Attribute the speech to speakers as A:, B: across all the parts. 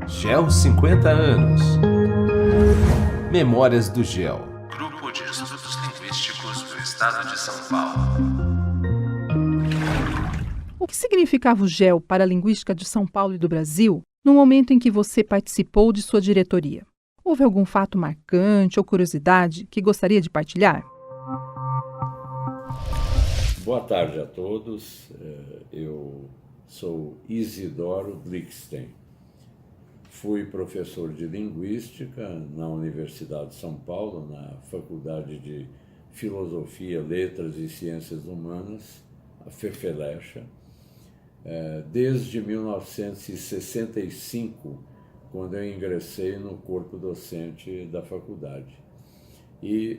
A: GEL 50 anos. Memórias do GEL.
B: Grupo de Estudos Linguísticos do Estado de São Paulo.
C: O que significava o GEL para a linguística de São Paulo e do Brasil no momento em que você participou de sua diretoria? Houve algum fato marcante ou curiosidade que gostaria de partilhar?
D: Boa tarde a todos. Eu sou Isidoro Glickstein. Fui professor de Linguística na Universidade de São Paulo, na Faculdade de Filosofia, Letras e Ciências Humanas, a FEFELECHA, desde 1965, quando eu ingressei no corpo docente da faculdade. E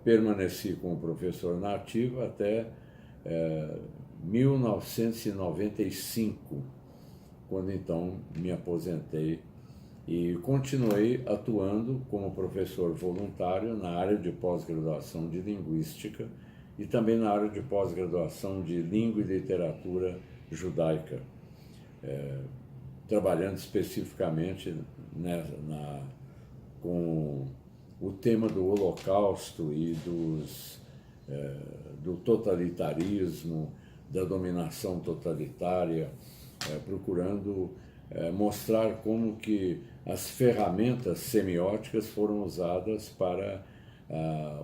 D: permaneci como professor na ativa até 1995, quando então me aposentei e continuei atuando como professor voluntário na área de pós-graduação de Linguística e também na área de pós-graduação de Língua e Literatura Judaica, trabalhando especificamente com o tema do Holocausto e do totalitarismo, da dominação totalitária, procurando mostrar como que as ferramentas semióticas foram usadas para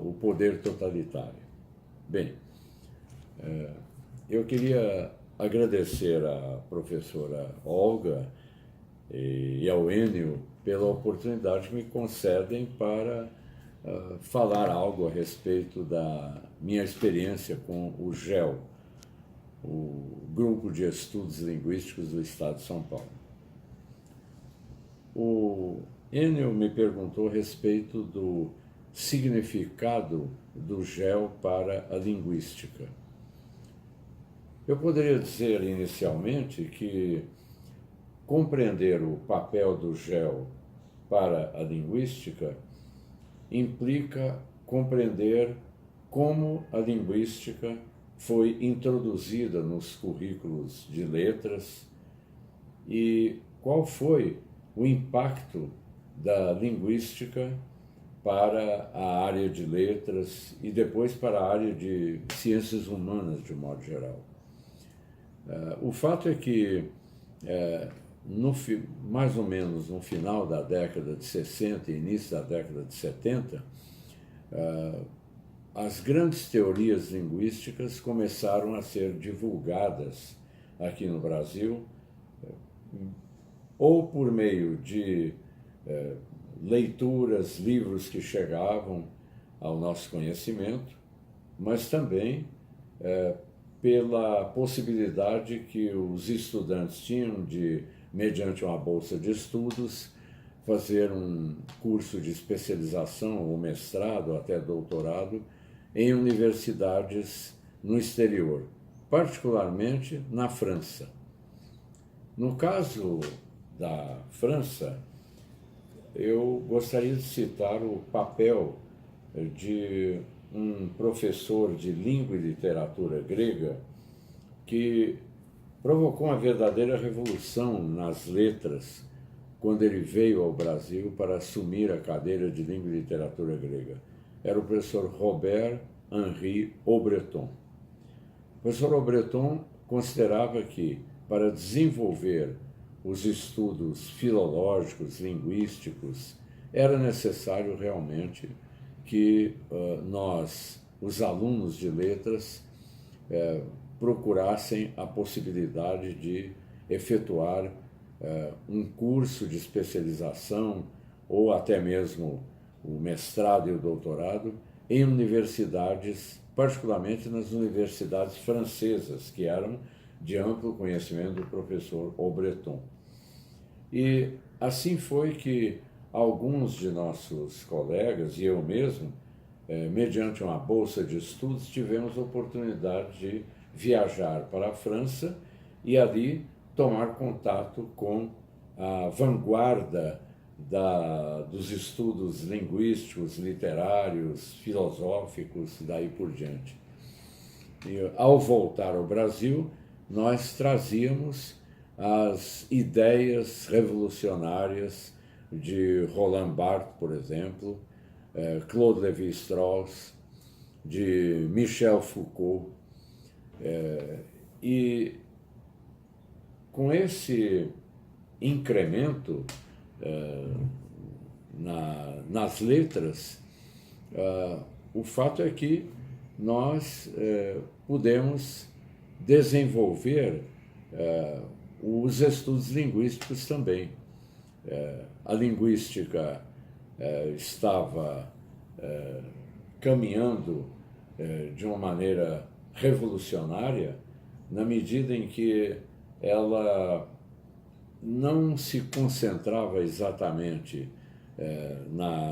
D: o poder totalitário. Bem, eu queria agradecer à professora Olga e ao Enio pela oportunidade que me concedem para falar algo a respeito da minha experiência com o GEL, o Grupo de Estudos Linguísticos do Estado de São Paulo. O Enio me perguntou a respeito do significado do GEL para a linguística. Eu poderia dizer inicialmente que compreender o papel do GEL para a linguística implica compreender como a linguística foi introduzida nos currículos de letras e qual foi o impacto da linguística para a área de letras e depois para a área de ciências humanas, de modo geral. O fato é que, mais ou menos no final da década de 60 e início da década de 70, as grandes teorias linguísticas começaram a ser divulgadas aqui no Brasil, ou por meio de leituras, livros que chegavam ao nosso conhecimento, mas também pela possibilidade que os estudantes tinham de, mediante uma bolsa de estudos, fazer um curso de especialização, ou mestrado, ou até doutorado, em universidades no exterior, particularmente na França. No caso da França, eu gostaria de citar o papel de um professor de língua e literatura grega que provocou uma verdadeira revolução nas letras quando ele veio ao Brasil para assumir a cadeira de língua e literatura grega. Era o professor Robert-Henri Aubreton. O professor Aubreton considerava que, para desenvolver os estudos filológicos, linguísticos, era necessário realmente que nós, os alunos de letras, procurassem a possibilidade de efetuar um curso de especialização ou até mesmo o mestrado e o doutorado em universidades, particularmente nas universidades francesas, que eram de amplo conhecimento do professor Aubreton. E assim foi que alguns de nossos colegas e eu mesmo, mediante uma bolsa de estudos, tivemos a oportunidade de viajar para a França e ali tomar contato com a vanguarda dos estudos linguísticos, literários, filosóficos e daí por diante. E, ao voltar ao Brasil, nós trazíamos as ideias revolucionárias de Roland Barthes, por exemplo, Claude Lévi-Strauss, de Michel Foucault. E com esse incremento nas letras, o fato é que nós pudemos desenvolver os estudos linguísticos também. A linguística estava caminhando de uma maneira revolucionária na medida em que ela não se concentrava exatamente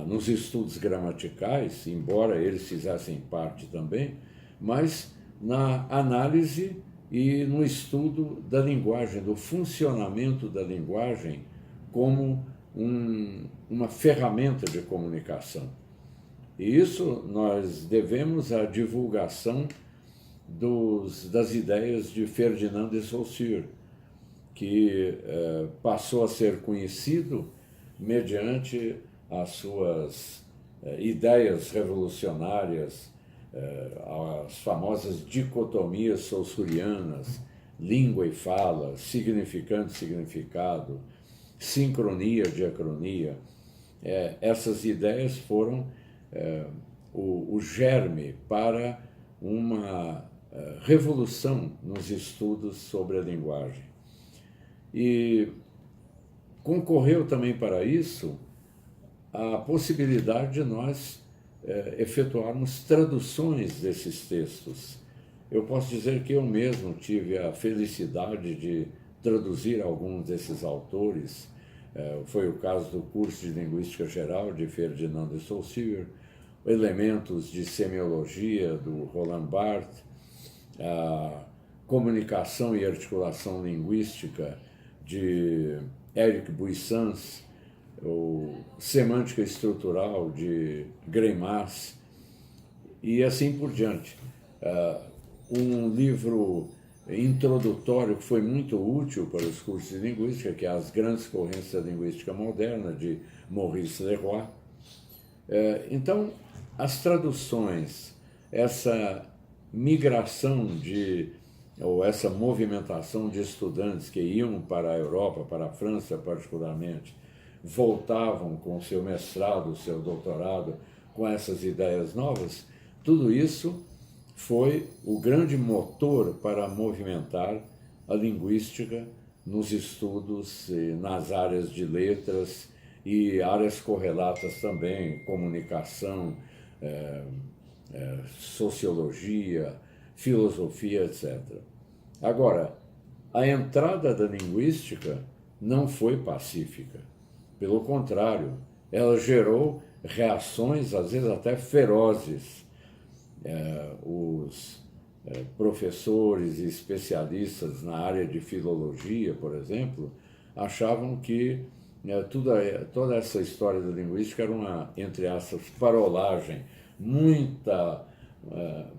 D: nos estudos gramaticais, embora eles fizessem parte também, mas na análise e no estudo da linguagem, do funcionamento da linguagem como uma ferramenta de comunicação. E isso nós devemos à divulgação das ideias de Ferdinand de Saussure, que passou a ser conhecido mediante as suas ideias revolucionárias, as famosas dicotomias saussurianas, língua e fala, significante e significado, sincronia, diacronia. Essas ideias foram o germe para uma revolução nos estudos sobre a linguagem. E concorreu também para isso a possibilidade de nós efetuarmos traduções desses textos. Eu posso dizer que eu mesmo tive a felicidade de traduzir alguns desses autores. Foi o caso do curso de Linguística Geral de Ferdinand de Saussure, elementos de semiologia do Roland Barthes, a comunicação e articulação linguística de Éric Buissens, o semântica estrutural de Greimas e assim por diante. Um livro introdutório que foi muito útil para os cursos de linguística, que é As Grandes Correntes da Linguística Moderna, de Maurice Leroy. Então, as traduções, essa migração ou essa movimentação de estudantes que iam para a Europa, para a França particularmente, voltavam com o seu mestrado, o seu doutorado, com essas ideias novas, tudo isso foi o grande motor para movimentar a linguística nos estudos nas áreas de letras e áreas correlatas também, comunicação, sociologia, filosofia, etc. Agora, a entrada da linguística não foi pacífica. Pelo contrário, ela gerou reações, às vezes até ferozes. Os professores e especialistas na área de filologia, por exemplo, achavam que toda essa história da linguística era uma, entre aspas, parolagem,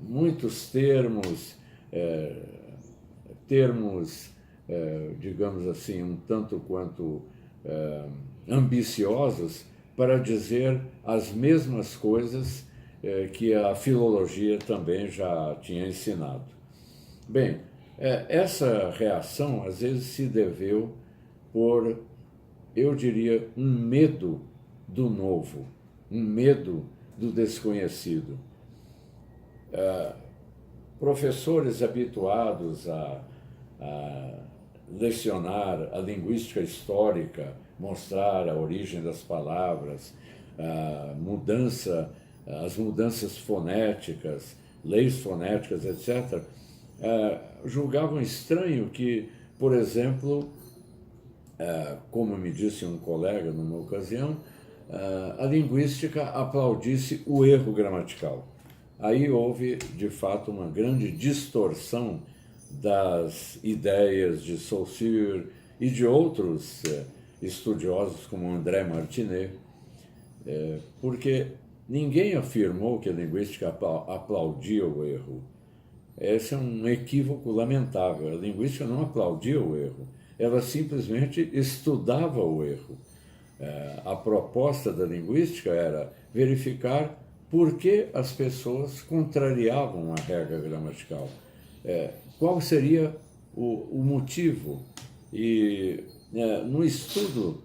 D: muitos termos, digamos assim, um tanto quanto ambiciosos para dizer as mesmas coisas que a filologia também já tinha ensinado. Bem, essa reação às vezes se deveu por, eu diria, um medo do novo, um medo do desconhecido. Professores habituados a lecionar a linguística histórica, mostrar a origem das palavras, as mudanças fonéticas, leis fonéticas, etc., julgavam estranho que, por exemplo, como me disse um colega numa ocasião, a linguística aplaudisse o erro gramatical. Aí houve, de fato, uma grande distorção das ideias de Saussure e de outros estudiosos como André Martinet, porque ninguém afirmou que a linguística aplaudia o erro. Esse é um equívoco lamentável. A linguística não aplaudia o erro. ela simplesmente estudava o erro. A proposta da linguística era verificar por que as pessoas contrariavam a regra gramatical. Qual seria o motivo? E no estudo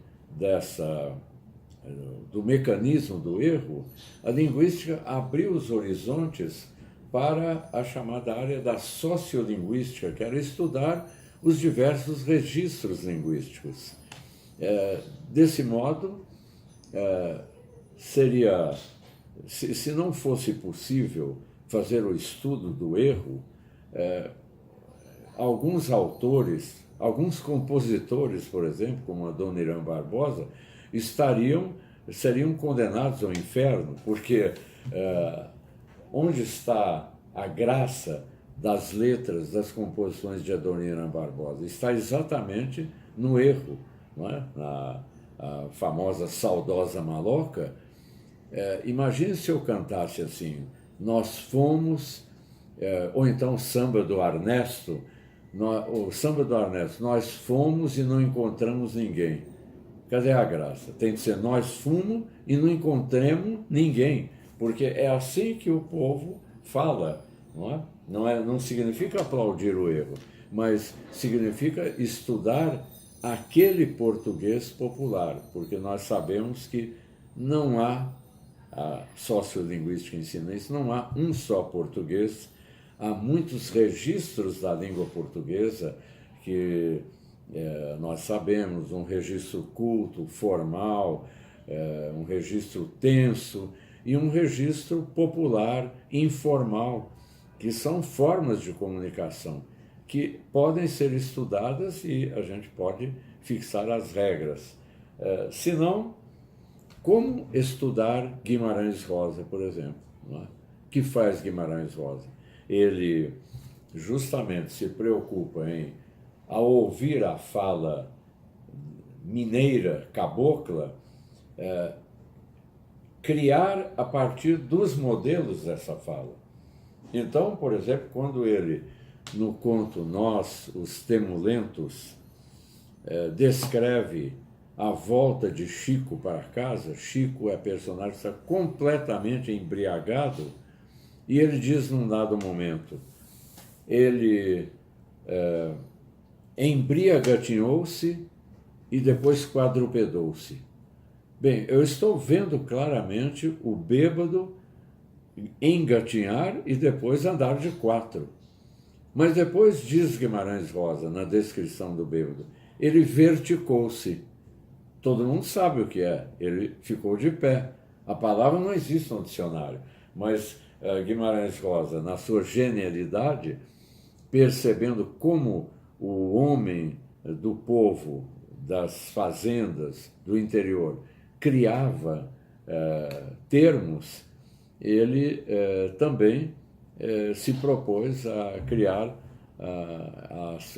D: do mecanismo do erro, a linguística abriu os horizontes para a chamada área da sociolinguística, que era estudar os diversos registros linguísticos. Desse modo, seria, se não fosse possível fazer o estudo do erro, alguns autores, alguns compositores, por exemplo, como Adoniran Barbosa, seriam condenados ao inferno, porque onde está a graça das letras das composições de Adoniran Barbosa? Está exatamente no erro, não é? A famosa Saudosa Maloca. Imagine se eu cantasse assim: nós fomos, ou então Samba do Ernesto, o Samba do Ernesto, nós fomos e não encontramos ninguém. Cadê a graça? Tem que ser nós fomos e não encontremos ninguém, porque é assim que o povo fala, não é? Não significa aplaudir o erro, mas significa estudar aquele português popular, porque nós sabemos que não há, a sociolinguística ensina isso, não há um só português, há muitos registros da língua portuguesa que nós sabemos, um registro culto, formal, um registro tenso e um registro popular, informal, que são formas de comunicação que podem ser estudadas e a gente pode fixar as regras. Se não, como estudar Guimarães Rosa, por exemplo? Não é? O que faz Guimarães Rosa? Ele justamente se preocupa em, ao ouvir a fala mineira, cabocla, criar a partir dos modelos dessa fala. Então, por exemplo, quando ele, no conto Nós, os Temulentos, descreve a volta de Chico para casa, Chico é personagem que está completamente embriagado, e ele diz num dado momento, ele embriagatinhou-se e depois quadrupedou-se. Bem, eu estou vendo claramente o bêbado engatinhar e depois andar de quatro. Mas depois diz Guimarães Rosa, na descrição do bêbado, ele verticou-se. Todo mundo sabe o que é, ele ficou de pé. A palavra não existe no dicionário, mas Guimarães Rosa, na sua genialidade, percebendo como o homem do povo, das fazendas, do interior, criava termos, ele também se propôs a criar,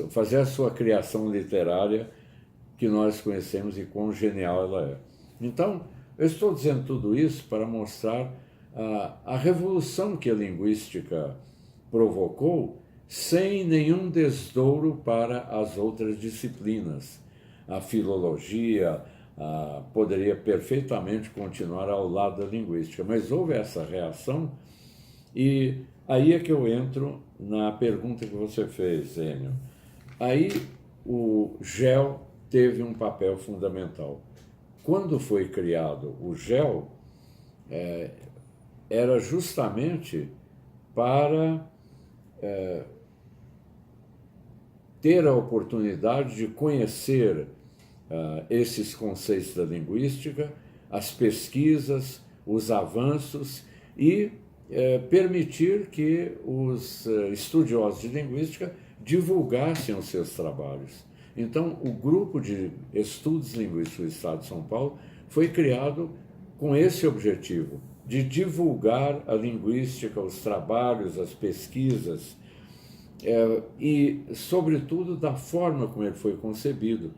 D: fazer a sua criação literária que nós conhecemos e quão genial ela é. Então, eu estou dizendo tudo isso para mostrar a revolução que a linguística provocou sem nenhum desdouro para as outras disciplinas. A filologia poderia perfeitamente continuar ao lado da linguística, mas houve essa reação e aí é que eu entro na pergunta que você fez, Enio. Aí o GEL teve um papel fundamental. Quando foi criado o GEL, era justamente para ter a oportunidade de conhecer esses conceitos da linguística, as pesquisas, os avanços e permitir que os estudiosos de linguística divulgassem os seus trabalhos. Então, o Grupo de Estudos Linguísticos do Estado de São Paulo foi criado com esse objetivo, de divulgar a linguística, os trabalhos, as pesquisas, e, sobretudo, da forma como ele foi concebido,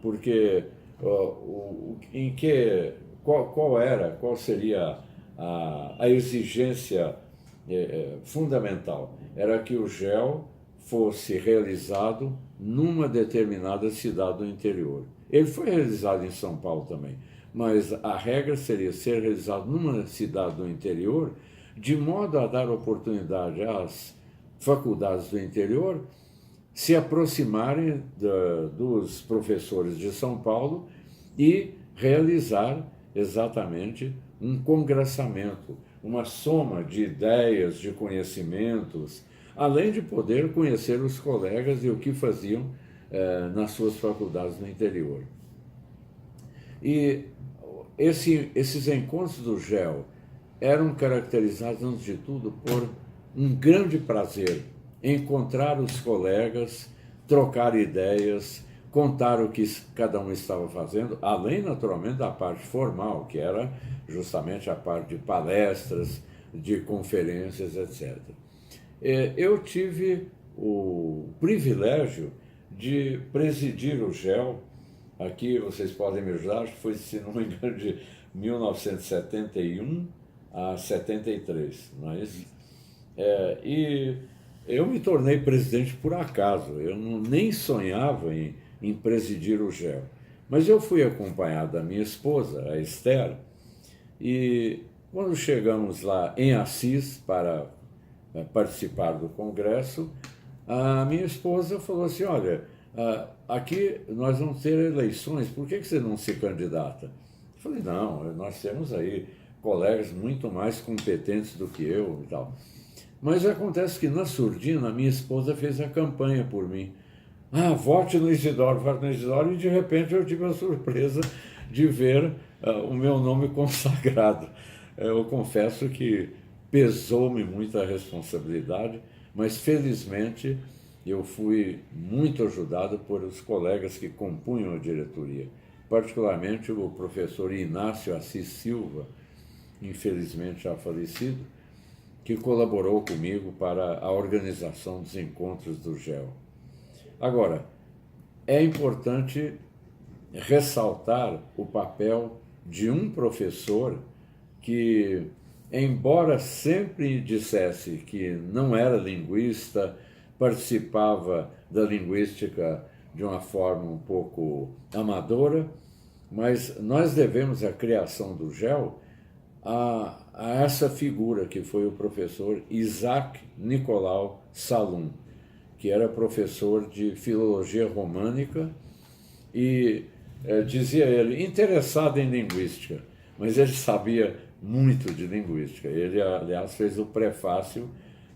D: porque qual seria a exigência fundamental? Era que o GEL fosse realizado numa determinada cidade do interior. Ele foi realizado em São Paulo também, mas a regra seria ser realizado numa cidade do interior, de modo a dar oportunidade às faculdades do interior se aproximarem dos professores de São Paulo e realizar exatamente um congressamento, uma soma de ideias, de conhecimentos, além de poder conhecer os colegas e o que faziam nas suas faculdades no interior. E esses encontros do GEL eram caracterizados, antes de tudo, por um grande prazer encontrar os colegas, trocar ideias, contar o que cada um estava fazendo, além, naturalmente, da parte formal, que era justamente a parte de palestras, de conferências, etc. Eu tive o privilégio de presidir o GEL, aqui vocês podem me ajudar, acho que foi, se não me engano, de 1971 a 73, não é isso? E eu me tornei presidente por acaso, eu nem sonhava em presidir o GEL. Mas eu fui acompanhado da minha esposa, a Esther, e quando chegamos lá em Assis para participar do congresso, a minha esposa falou assim, olha, aqui nós vamos ter eleições, por que você não se candidata? Eu falei, não, nós temos aí colegas muito mais competentes do que eu e tal. Mas acontece que na surdina a minha esposa fez a campanha por mim. Vote no Isidoro, e de repente eu tive a surpresa de ver o meu nome consagrado. Eu confesso que pesou-me muito a responsabilidade, mas felizmente eu fui muito ajudado por os colegas que compunham a diretoria, particularmente o professor Inácio Assis Silva, infelizmente já falecido, que colaborou comigo para a organização dos encontros do GEL. Agora, é importante ressaltar o papel de um professor que, embora sempre dissesse que não era linguista, participava da linguística de uma forma um pouco amadora, mas nós devemos a criação do GEL a essa figura que foi o professor Isaac Nicolau Salum, que era professor de filologia românica e dizia ele, interessado em linguística, mas ele sabia muito de linguística. Ele, aliás, fez o prefácio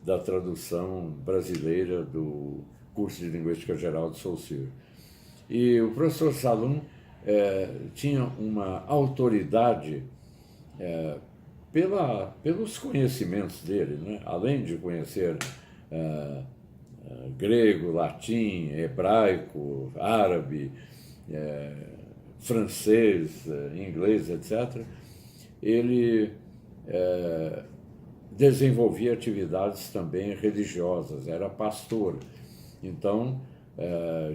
D: da tradução brasileira do curso de Linguística Geral de Saussure. E o professor Salum tinha uma autoridade pelos conhecimentos dele, né? Além de conhecer grego, latim, hebraico, árabe, francês, inglês, etc., ele desenvolvia atividades também religiosas, era pastor. Então,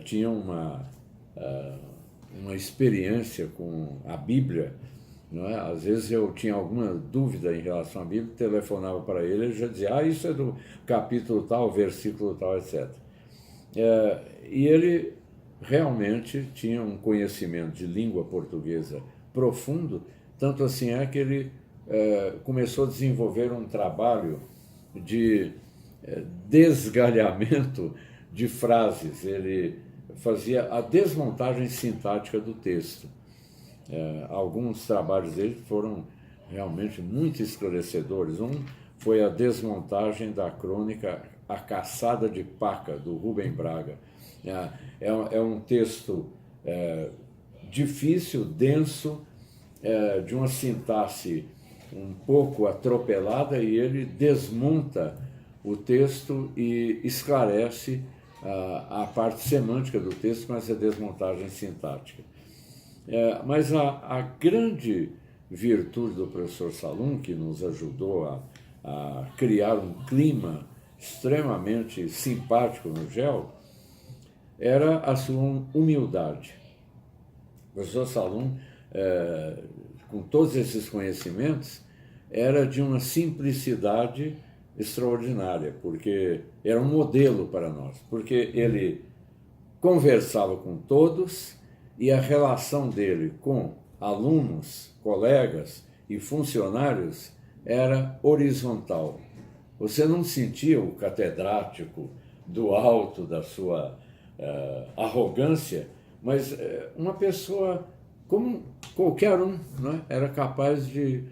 D: tinha uma experiência com a Bíblia, não é? Às vezes eu tinha alguma dúvida em relação à Bíblia, telefonava para ele, ele já dizia, isso é do capítulo tal, versículo tal, etc. E ele realmente tinha um conhecimento de língua portuguesa profundo, tanto assim é que ele começou a desenvolver um trabalho de desgalhamento de frases. Ele fazia a desmontagem sintática do texto. Alguns trabalhos dele foram realmente muito esclarecedores. Um foi a desmontagem da crônica A Caçada de Paca, do Rubem Braga. É um texto difícil, denso, de uma sintaxe um pouco atropelada, e ele desmonta o texto e esclarece a parte semântica do texto com essa desmontagem sintática. Mas a grande virtude do professor Salum, que nos ajudou a criar um clima extremamente simpático no GEL, era a sua humildade. O professor Salum, com todos esses conhecimentos, era de uma simplicidade extraordinária, porque era um modelo para nós, porque ele conversava com todos e a relação dele com alunos, colegas e funcionários era horizontal. Você não sentia o catedrático do alto da sua arrogância, mas uma pessoa como qualquer um, né? Era capaz de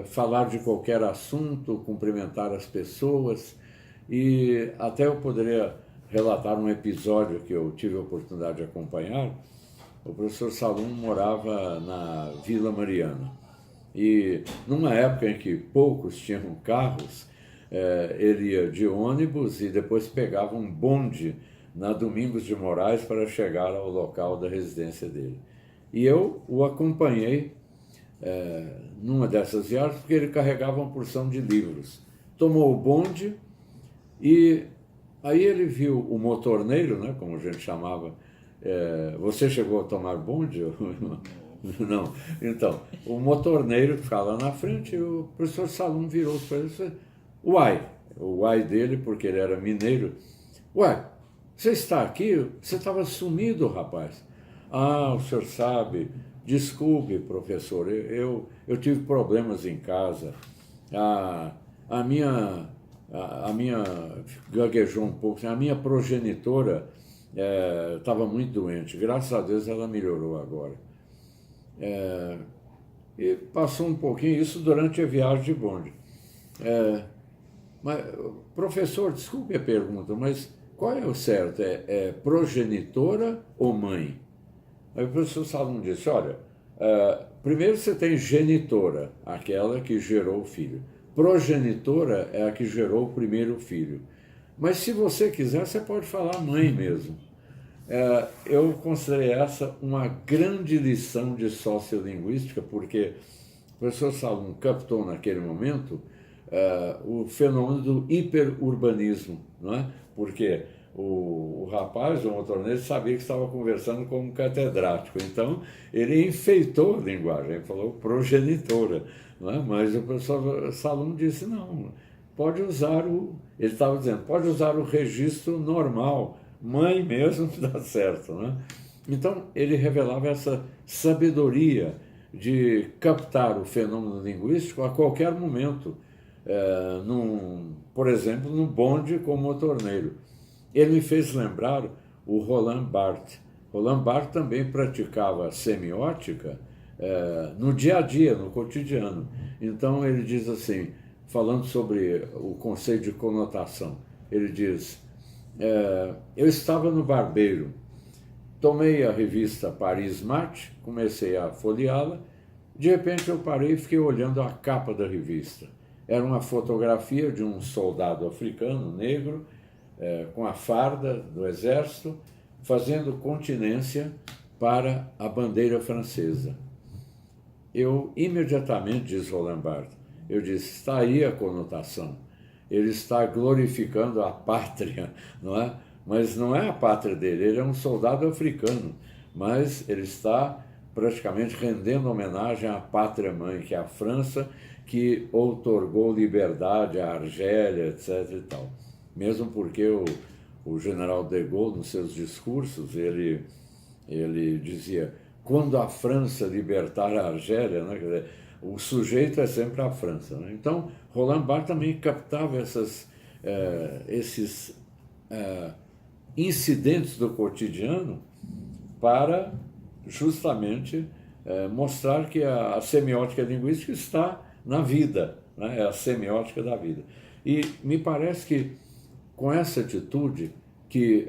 D: falar de qualquer assunto, cumprimentar as pessoas, e até eu poderia relatar um episódio que eu tive a oportunidade de acompanhar. O professor Salum morava na Vila Mariana, e numa época em que poucos tinham carros, ele ia de ônibus e depois pegava um bonde na Domingos de Moraes para chegar ao local da residência dele. E eu o acompanhei numa dessas viagens, porque ele carregava uma porção de livros. Tomou o bonde e aí ele viu o motorneiro, né, como a gente chamava. Você chegou a tomar bonde? Não. Então, o motorneiro que ficava lá na frente, o professor Salum virou para ele e disse: "Uai", o uai dele, porque ele era mineiro. "Uai, você está aqui? Você estava sumido, rapaz." "Ah, o senhor sabe, desculpe, professor, eu tive problemas em casa. A minha gaguejou um pouco, a minha progenitora estava muito doente, graças a Deus ela melhorou agora." E passou um pouquinho isso durante a viagem de bonde. Mas, professor, desculpe a pergunta, mas qual é o certo? É progenitora ou mãe? Aí o professor Salum disse: "Olha, primeiro você tem genitora, aquela que gerou o filho. Progenitora é a que gerou o primeiro filho. Mas se você quiser, você pode falar mãe mesmo." Eu considerei essa uma grande lição de sociolinguística, porque o professor Salum captou naquele momento o fenômeno do hiperurbanismo, não é? Porque o rapaz, o motorneiro, sabia que estava conversando com um catedrático, então ele enfeitou a linguagem, ele falou progenitora, não é? Mas o professor Salum disse: "Não, pode usar ele estava dizendo, pode usar o registro normal, mãe mesmo dá certo, né?" Então ele revelava essa sabedoria de captar o fenômeno linguístico a qualquer momento, por exemplo, no bonde com o motorneiro. Ele me fez lembrar o Roland Barthes. Roland Barthes também praticava semiótica no dia a dia, no cotidiano. Então ele diz assim, falando sobre o conceito de conotação, ele diz: "Eu estava no barbeiro, tomei a revista Paris Match, comecei a folheá-la, de repente eu parei e fiquei olhando a capa da revista. Era uma fotografia de um soldado africano, negro, com a farda do exército, fazendo continência para a bandeira francesa. Eu imediatamente", diz Roland Barthes, eu disse: "Está aí a conotação. Ele está glorificando a pátria, não é? Mas não é a pátria dele, ele é um soldado africano, mas ele está praticamente rendendo homenagem à pátria-mãe, que é a França, que outorgou liberdade à Argélia, etc. e tal." Mesmo porque o general de Gaulle, nos seus discursos, ele dizia: "Quando a França libertar a Argélia", né? Quer dizer, o sujeito é sempre a França, né? Então, Roland Barthes também captava esses incidentes do cotidiano para justamente mostrar que a semiótica linguística está na vida, né? É a semiótica da vida. E me parece que com essa atitude que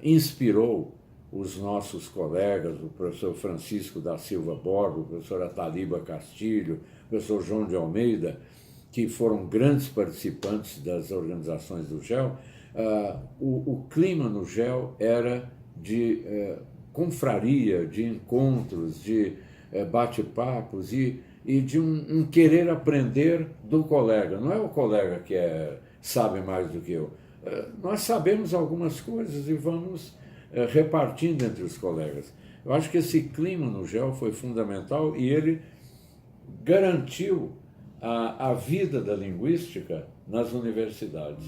D: inspirou os nossos colegas, o professor Francisco da Silva Borba, o professor Ataliba Castilho, o professor João de Almeida, que foram grandes participantes das organizações do GEL, o clima no GEL era de confraria, de encontros, de bate-papos e de um querer aprender do colega. Não é o colega que sabe mais do que eu. Nós sabemos algumas coisas e vamos repartindo entre os colegas. Eu acho que esse clima no GEL foi fundamental e ele garantiu a vida da linguística nas universidades.